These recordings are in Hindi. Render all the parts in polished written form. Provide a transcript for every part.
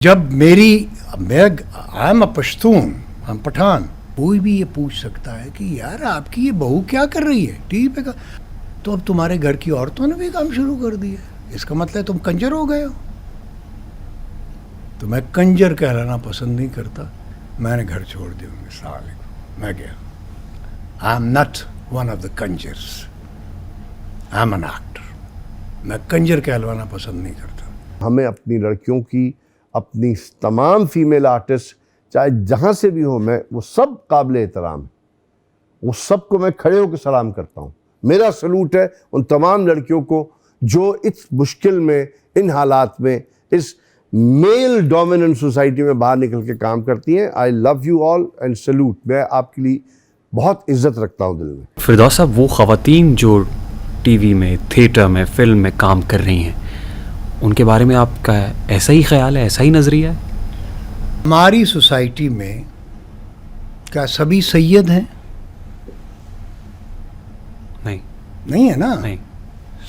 जब मैं आई एम अ पश्तून, हम पठान, कोई भी ये पूछ सकता है कि यार आपकी ये बहू क्या कर रही है टीवी पे का, तो अब तुम्हारे घर की औरतों ने भी काम शुरू कर दिया, इसका मतलब है तुम कंजर हो गए हो। तो मैं कंजर कहलाना पसंद नहीं करता, मैंने घर छोड़ दिया, मिसाल मैं गया। I am not one of the कंजर्स, आई एम एन एक्टर। मैं कंजर कहलवाना पसंद नहीं करता। हमें अपनी लड़कियों की, अपनी तमाम फीमेल आर्टिस्ट चाहे जहाँ से भी हो, मैं वो सब काबिल एहतराम है, वो सबको मैं खड़े होकर सलाम करता हूँ। मेरा सलूट है उन तमाम लड़कियों को जो इस मुश्किल में, इन हालात में, इस मेल डोमिनेंट सोसाइटी में बाहर निकल के काम करती हैं। I love you all and salute. मैं आपके लिए बहुत इज्जत रखता हूँ दिल में। फिरदौस साहब, वो ख़वातीन जो टीवी में, थिएटर में, फिल्म में काम कर रही हैं, उनके बारे में आपका ऐसा ही ख्याल है, ऐसा ही नज़रिया है? हमारी सोसाइटी में क्या सभी सैयद हैं? नहीं है ना। नहीं।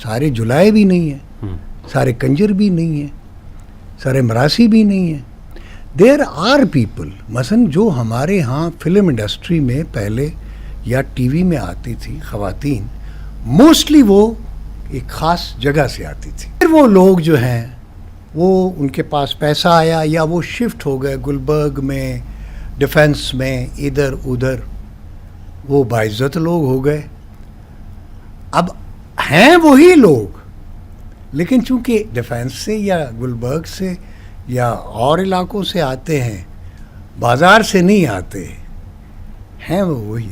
सारे जुलाए भी नहीं है, सारे कंजर भी नहीं है, सारे मरासी भी नहीं है। देयर आर पीपल, मसलन जो हमारे यहाँ फिल्म इंडस्ट्री में पहले या टीवी में आती थी ख़वातीन, मोस्टली वो एक ख़ास जगह से आती थी। फिर वो लोग जो हैं वो, उनके पास पैसा आया या वो शिफ्ट हो गए गुलबर्ग में, डिफेंस में, इधर उधर, वो बाइज्जत लोग हो गए। अब हैं वही लोग, लेकिन चूंकि डिफेंस से या गुलबर्ग से या और इलाकों से आते हैं, बाज़ार से नहीं आते हैं, वो वही।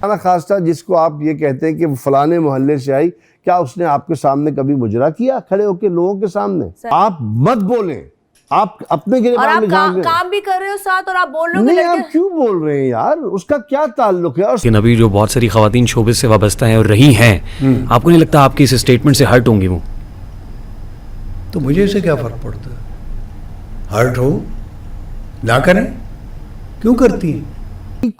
खाना खास्ता जिसको आप ये कहते हैं कि वो फलाने मोहल्ले से आई, क्या उसने आपके सामने कभी मुजरा किया खड़े होकर लोगों के सामने? आप मत बोलें, आप अपने गिरबान में काम भी कर रहे हो साथ और आप बोल रहे हो। नहीं, आप क्यों बोल रहे हैं यार? उसका क्या ताल्लुक है? लेकिन अभी जो बहुत सारी ख़वातीन शोबिस से वाबस्ता हैं और रही हैं, आपको नहीं लगता आपकी इस स्टेटमेंट से हर्ट होंगी वो? तो मुझे इससे क्या फ़र्क पड़ता है? हर्ट हो ना करें, क्यों करती हैं?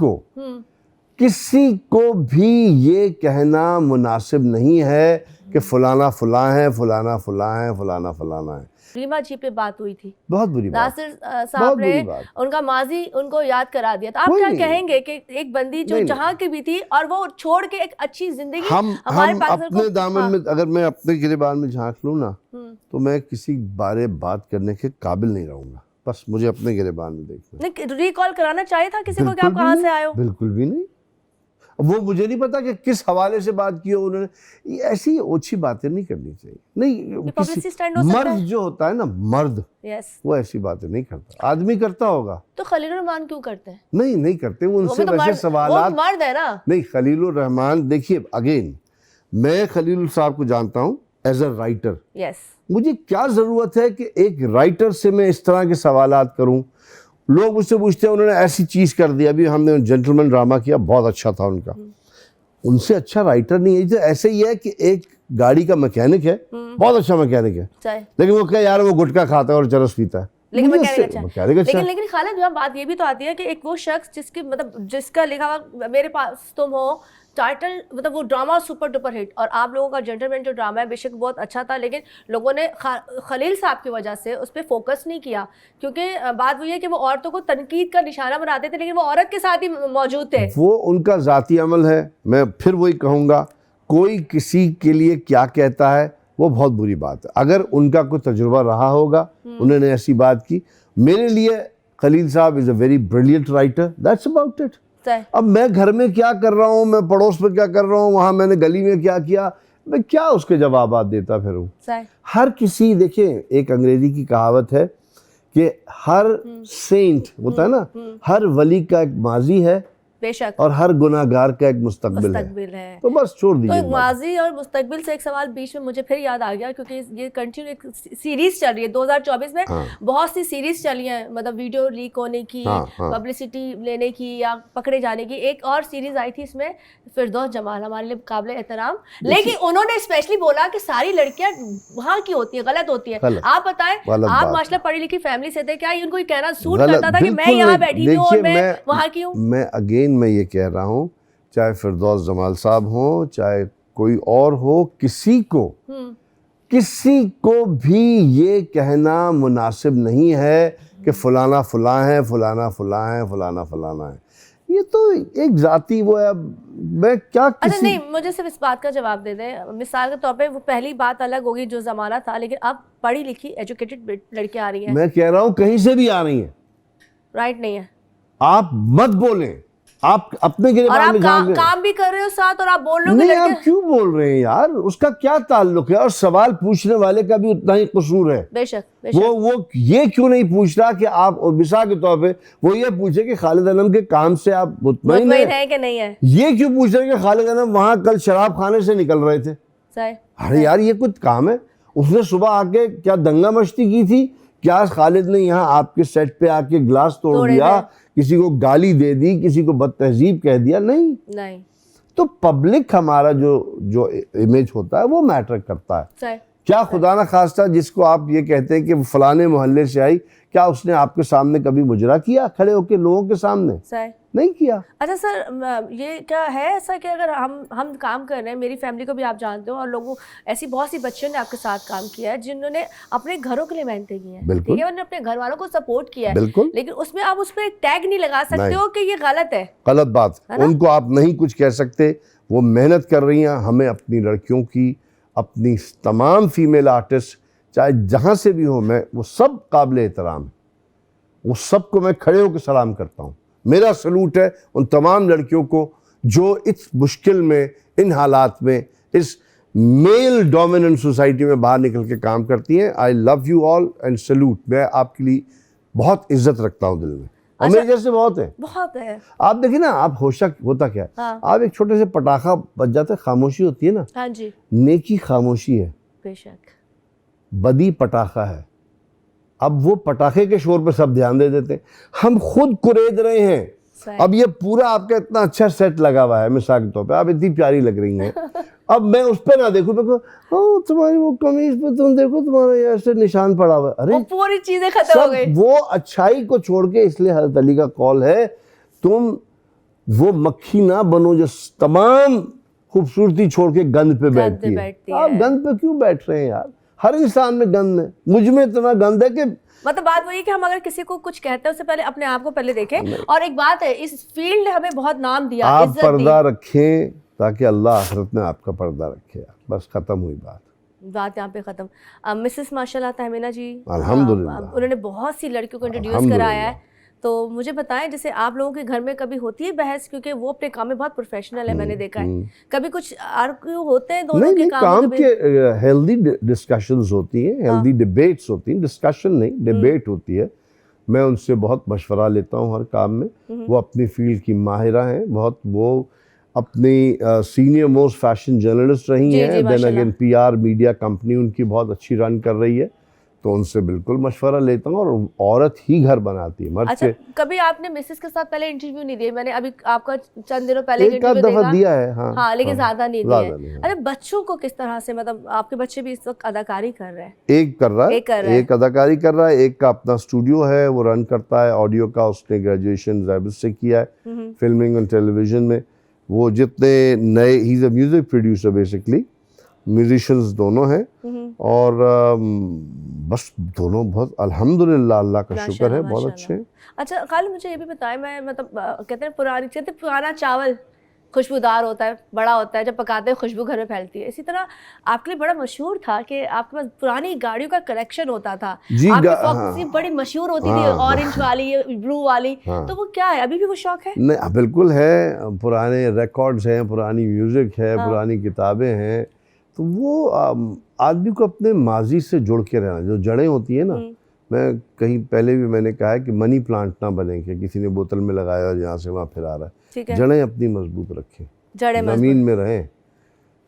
किसी को भी ये कहना मुनासिब नहीं है कि फलाना फला है, फलाना फला है, फलाना फलाना है। रीमा जी पे बात हुई थी, बहुत बुरी बात। नासिर साहब ने उनका माजी उनको याद करा दिया था। आप क्या कहेंगे कि एक बंदी जो जहाँ की भी थी और वो छोड़ के एक अच्छी जिंदगी हमारे अपने दामन में, अगर मैं अपने गिरबान में झांक लूँ ना, तो मैं किसी बारे बात करने के काबिल नहीं रहूंगा। बस मुझे अपने गिरबान में देखना। रिकॉल कराना चाहिए था किसी को कि आप कहाँ से आए हो? बिल्कुल भी नहीं। वो मुझे नहीं पता कि किस हवाले से बात की हो उन्होंने। ऐसी ओछी बातें नहीं करनी चाहिए। नहीं, किसी मर्द जो होता है ना, मर्द, वो ऐसी बातें नहीं करता। आदमी करता होगा तो खलील रहमान क्यों करते हैं? नहीं करते। वो उनसे वैसे सवालात, मर्द है ना। नहीं, खलील रहमान, देखिए अगेन, मैं खलील साहब को जानता हूँ एज अ राइटर। मुझे क्या जरूरत है कि एक राइटर से मैं इस तरह के सवालात करूं? लोग मुझसे पूछते हैं उन्होंने ऐसी चीज कर दी। अभी हमने जेंटलमैन ड्रामा किया, बहुत अच्छा था उनका। उनसे अच्छा राइटर नहीं है। तो ऐसे ही है कि एक गाड़ी का मैकेनिक है, बहुत अच्छा मैकेनिक है, लेकिन वो क्या यार, वो गुटखा खाता है और चरस पीता है, लेकिन लेकिन खालिद, बात ये भी तो आती है कि एक वो शख्स जिसकी, मतलब जिसका लिखा हुआ मेरे पास तुम हो टाइटल, मतलब वो ड्रामा सुपर डुपर हिट, और आप लोगों का जेंटलमैन जो ड्रामा है बेशक बहुत अच्छा था, लेकिन लोगों ने खलील साहब की वजह से उस पर फोकस नहीं किया, क्योंकि बात वही है कि वो औरतों को तनकीद का निशाना बनाते थे, लेकिन वो औरत के साथ ही मौजूद थे। वो उनका जाती अमल है। मैं फिर वही कहूँगा, कोई किसी के लिए क्या कहता है वो बहुत बुरी बात है। अगर उनका कोई तजुर्बा रहा होगा, उन्होंने ऐसी बात की, मेरे लिए खलील साहब is a very brilliant writer, that's about it. अब मैं घर में क्या कर रहा हूँ, मैं पड़ोस में क्या कर रहा हूँ, वहां मैंने गली में क्या किया, मैं क्या उसके जवाब देता फिरूं? हर किसी, देखिए एक अंग्रेजी की कहावत है कि हर सेंट होता है ना, हर वली का एक माजी है बेशक, और हर गुनाहगार का एक मुस्तकबिल है। तो बस छोड़ दीजिए। तो माजी और मुस्तकबिल से एक सवाल बीच में मुझे फिर याद आ गया, क्योंकि ये कंटिन्यू एक सीरीज चल रही है 2024 में। बहुत सी सीरीज चली हैं, मतलब वीडियो लीक होने की, पब्लिसिटी लेने की या पकड़े जाने की। एक और सीरीज आई थी, इसमें फिरदौस जमाल हमारे लिए काबिल एहतराम, लेकिन उन्होंने स्पेशली बोला कि सारी लड़कियां वहाँ की होती है, गलत होती है। आप बताएं, आप माशाल्लाह पढ़ी लिखी फैमिली से थे, क्या उनको कहना सूट करता था कि मैं यहाँ बैठी हूँ और मैं वहाँ की हूँ? मैं अगेन मैं ये कह रहा हूँ, चाहे फिरदौस जमाल साहब हो, चाहे कोई और हो, किसी को किसी को भी ये कहना मुनासिब नहीं है कि फलाना फलां है, फलाना फलां है, फलाना फलाना है। ये तो एक जाती वो है। अब मैं क्या अच्छा किसी नहीं, मुझे सिर्फ इस बात का जवाब दे दें। मिसाल के तौर पे वो पहली बात अलग होगी जो ज़माना था, लेकिन अब पढ़ी लिखी एजुकेटेड लड़कियां आ रही हैं। मैं कह रहा हूँ कहीं से भी आ रही हैं, राइट नहीं है, आप मत बोलें, आप अपने और गिरबान आप में झांक रहे हैं। काम भी कर रहे हो साथ, और आप बोल रहे हो कि नहीं, आप लड़के। क्यों बोल रहे हैं यार, उसका क्या ताल्लुक है? और सवाल पूछने वाले का भी उतना ही कसूर है। बेशक बेशक। वो ये क्यों नहीं पूछ रहा कि आप, और मिसाल के तौर पे वो ये पूछे कि खालिद अनम के काम से आप मुतमईन मुतमईन हैं? है कि नहीं है? ये क्यों पूछ रहे हैं कि खालिद अनम वहां कल शराब खाने से निकल रहे थे? सही। अरे यार, ये कुछ काम है? उसने सुबह आके क्या दंगा मस्ती की थी? क्या खालिद ने यहाँ आपके सेट पे आके ग्लास तोड़ दिया, किसी को गाली दे दी, किसी को बदतहजीब कह दिया? नहीं नहीं। तो पब्लिक हमारा जो इमेज होता है वो मैटर करता है। सही। क्या खुदा ना खास्ता जिसको आप ये कहते हैं कि वो फलाने मोहल्ले से आई, क्या उसने आपके सामने कभी मुजरा किया खड़े होकर लोगों के सामने? सही। नहीं किया। अच्छा सर, ये क्या है ऐसा कि अगर हम काम कर रहे हैं, मेरी फैमिली को भी आप जानते हो, और लोगों ऐसी बहुत सी बच्चियों ने आपके साथ काम किया है जिन्होंने अपने घरों के लिए मेहनतें की हैं, बिल्कुल। ठीक है, उन्होंने अपने घर वालों को सपोर्ट किया है, बिल्कुल। लेकिन उसमें आप उस पर एक टैग नहीं लगा सकते हो कि ये गलत है। गलत बात, है ना? उनको आप नहीं कुछ कह सकते। वो मेहनत कर रही हैं। हमें अपनी लड़कियों की, अपनी तमाम फीमेल आर्टिस्ट चाहे जहाँ से भी हो, मैं वो सब काबिल एहतराम है। वो सबको मैं खड़े होकर सलाम करता हूँ। मेरा सलूट है उन तमाम लड़कियों को जो इस मुश्किल में, इन हालात में, इस मेल डोमिनेंट सोसाइटी में बाहर निकल के काम करती हैं। I love you all and salute. मैं आपके लिए बहुत इज्जत रखता हूँ दिल में, और अच्छा, मेरे जैसे बहुत है। आप देखिए ना, आप होता क्या है, हाँ। आप एक छोटे से पटाखा बज जाते, खामोशी होती है ना, हाँ जी, नेकी खामोशी है, बेशक। बदी पटाखा है। अब वो पटाखे के शोर पे सब ध्यान दे देते हैं, हम खुद कुरेद रहे हैं। अब ये पूरा आपका इतना अच्छा सेट लगा हुआ है, मिसाल के तौर पे आप इतनी प्यारी लग रही हैं, अब मैं उस पे ना देखूं, देखो तुम्हारी वो कमीज पे तुम देखो तुम्हारा ये ऐसे निशान पड़ा हुआ है, अरे वो पूरी चीजें खत्म हो गई। वो अच्छाई को छोड़ के, इसलिए हज़रत अली का कौल है, तुम वो मक्खी ना बनो जो तमाम खूबसूरती छोड़ के गंद पे बैठती है। आप गंद पे क्यों बैठ रहे हैं यार? हर इंसान में गंद है, मुझ में इतना गंद है कि मतलब बात वही कि हम अगर किसी को कुछ कहते हैं उससे पहले अपने आप को पहले देखें। और एक बात है, इस फील्ड ने हमें बहुत नाम दिया, आप इज्जत पर्दा रखें ताकि अल्लाह आखिरत में आपका पर्दा रखे। बस खत्म हुई बात यहाँ पे खत्म। मिसेस माशाल्लाह तहमीना जी, अल्हम्दुलिल्लाह, उन्होंने बहुत सी लड़कियों को इंट्रोड्यूस कराया है। तो मुझे बताएं, जैसे आप लोगों के घर में कभी होती है बहस, क्योंकि वो अपने काम में बहुत प्रोफेशनल है, मैंने देखा है, कभी कुछ आर्ग्यू होते हैं दोनों के काम के हेल्दी डिस्कशंस होती हैं, हेल्दी डिबेट्स होती हैं, डिस्कशन नहीं डिबेट होती है। मैं उनसे बहुत मशवरा लेता हूँ हर काम में। वो अपनी फील्ड की माहिरा हैं बहुत, वो अपनी सीनियर मोस्ट फैशन जर्नलिस्ट रही हैं, then again PR media company उनकी बहुत अच्छी रन कर रही है, तो उनसे बिल्कुल मशवरा लेता हूँ। और औरत ही घर बनाती है, मर्द अच्छा, कभी आपने मिसेस के साथ पहले इंटरव्यू नहीं दिया? मैंने अभी आपका चंद दिनों पहले एक दफा दिया है, हाँ, लेकिन ज्यादा नहीं दिया है। हाँ। अरे बच्चों को किस तरह से, मतलब आपके बच्चे भी इस वक्त अदाकारी कर रहे हैं? एक कर रहा है, एक अदाकारी कर रहा है, एक का अपना स्टूडियो है, वो रन करता है ऑडियो का, उसने ग्रेजुएशन ज़ैबिस से किया है फिल्मिंग और टेलीविजन में। वो जितने नए, he is a music producer basically, musicians दोनों हैं, और बस दोनों बहुत अल्हम्दुलिल्लाह, अल्लाह का शुक्र है, बहुत अच्छे हैं। अच्छा खालिद, मुझे ये भी बताएं, मैं मतलब कहते हैं पुराना चावल खुशबूदार होता है, बड़ा होता है, जब पकाते हैं खुशबू घर में फैलती है। इसी तरह आपके लिए बड़ा मशहूर था कि आपके पास पुरानी गाड़ियों का कलेक्शन होता था। आपकी फॉक्सी बड़ी मशहूर होती थी, ऑरेंज वाली, ब्लू वाली। तो वो क्या है, अभी भी वो शौक है? नहीं, बिल्कुल है। पुराने रिकॉर्ड्स हैं, पुरानी म्यूजिक है, पुरानी किताबें हैं। तो वो आदमी को अपने माजी से जुड़ के रहना, जो जड़ें होती है ना, मैं कहीं पहले भी मैंने कहा है कि मनी प्लांट ना बने कि किसी ने बोतल में लगाया और यहाँ से वहाँ फिरा रहा है। जड़ें अपनी मजबूत रखें, जमीन में रहें,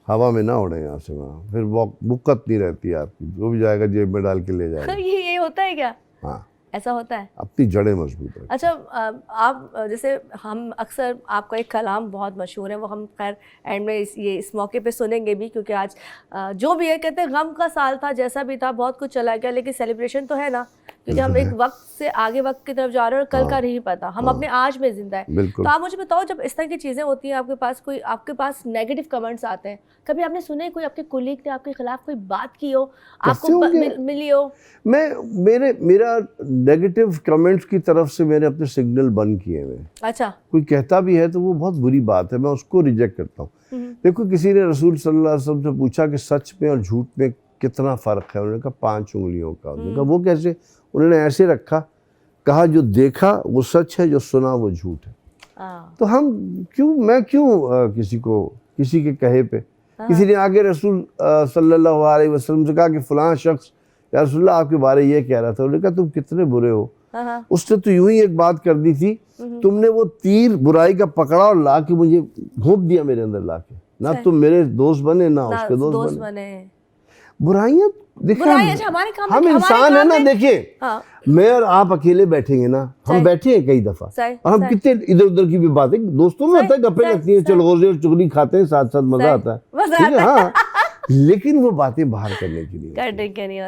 हवा में ना उड़े यहाँ से वहाँ, फिर बुक्कत नहीं रहती आपकी, जो भी जाएगा जेब में डाल के ले जाएगा। ये होता है क्या? हाँ, ऐसा होता है, अपनी जड़ें मजबूत रखें। अच्छा, आप जैसे हम अक्सर आपका एक कलाम बहुत मशहूर है, वो हम खैर एंड में इस मौके पे सुनेंगे भी, क्योंकि आज जो भी है, कहते हैं गम का साल था, जैसा भी था बहुत कुछ चला गया, लेकिन सेलिब्रेशन तो है ना, क्योंकि हम एक वक्त से आगे वक्त की तरफ जा रहे हैं और कल का नहीं पता, हम अपने आज में जिंदा है। बिल्कुल। तो आप मुझे बताओ, जब इस तरह की चीजें होती हैं, आपके पास नेगेटिव कमेंट्स आते हैं, कभी आपने सुने कोई आपके कोलीग ने आपके खिलाफ कोई बात की हो, आपको मिली हो? मेरा नेगेटिव कमेंट्स की तरफ से मैंने अपने सिग्नल बंद किए हुए। अच्छा। कोई कहता भी है तो वो बहुत बुरी बात है, मैं उसको रिजेक्ट करता हूँ। देखो, किसी ने रसूल सल्लल्लाहु अलैहि वसल्लम से पूछा कि सच में और झूठ में कितना फ़र्क है, उन्होंने कहा 5 उंगलियों का। उन्होंने कहा वो कैसे? उन्होंने ऐसे रखा, कहा जो देखा वो सच है, जो सुना वो झूठ है। तो मैं क्यों किसी के कहे पे। किसी ने आगे रसूल सल्लल्लाहु अलैहि वसल्लम से कहा कि फलां शख्स या रसूलल्लाह आपके बारे ये कह रहा था। उन्होंने कहा तुम कितने बुरे हो। उसने तो यूं ही एक बात कर दी थी, तुमने वो तीर बुराई का पकड़ा और ला के मुझे घोंप दिया मेरे अंदर ला के। ना तुम मेरे दोस्त बने ना उसके दोस्त बने। बुराइयां देखिए, हम इंसान है ना। देखिए, मैं और आप अकेले बैठेंगे ना, हम बैठे हैं कई दफा और हम कितने इधर उधर की भी बातें, दोस्तों में होता है, गप्पे लगती हैं, चलगोजे और चुगली खाते हैं साथ साथ, मजा आता है, ठीक है। हाँ, लेकिन वो बातें बाहर करने के लिए